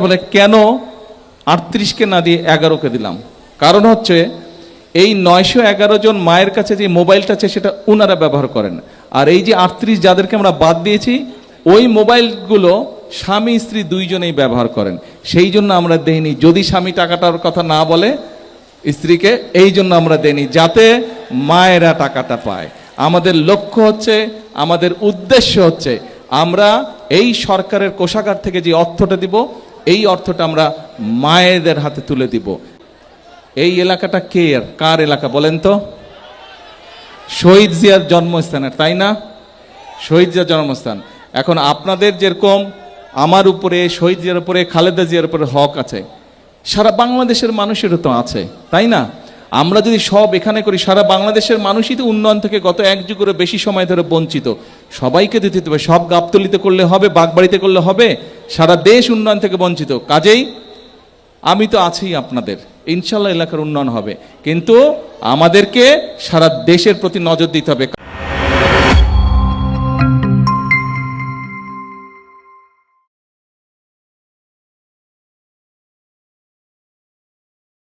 বলে কেন 38কে না দিয়ে 11কে দিলাম? কারণ হচ্ছে এই 911 জন মায়ের কাছে যে মোবাইলটা আছে সেটা ওনারা ব্যবহার করেন, আর এই যে 38 যাদেরকে আমরা বাদ দিয়েছি ওই মোবাইলগুলো স্বামী স্ত্রী দুইজনেই ব্যবহার করেন। সেই জন্য আমরা দেইনি, যদি স্বামী টাকাটার কথা না বলে স্ত্রীকে, এই জন্য আমরা দেইনি যাতে মায়েরা টাকাটা পায়। আমাদের লক্ষ্য হচ্ছে, আমাদের উদ্দেশ্য হচ্ছে আমরা এই সরকারের কোষাগার থেকে যে অর্থটা দিব এই অর্থটা আমরা মায়েদের হাতে তুলে দিব। এই এলাকাটা কার এলাকা বলেন তো? শহীদ জিয়ার জন্মস্থানের, তাই না? শহীদ জিয়ার জন্মস্থান। এখন আপনাদের যেরকম আমার উপরে, শহীদ জিয়ার উপরে, খালেদা জিয়ার উপরে হক আছে, সারা বাংলাদেশের মানুষেরও তো আছে, তাই না? আমরা যদি সব এখানে করি, সারা বাংলাদেশের মানুষই তো উন্নয়ন থেকে গত এক যুগেরও বেশি সময় ধরে বঞ্চিত। সবাইকে দিতে হবে, সব গাবতলিতে করলে হবে, বাগবাড়িতে করলে হবে? সারা দেশ উন্নয়ন থেকে বঞ্চিত। কাজেই আমি তো আছি আপনাদের, ইনশাল্লাহ এলাকার উন্নয়ন হবে, কিন্তু আমাদেরকে সারা দেশের প্রতি নজর দিতে হবে।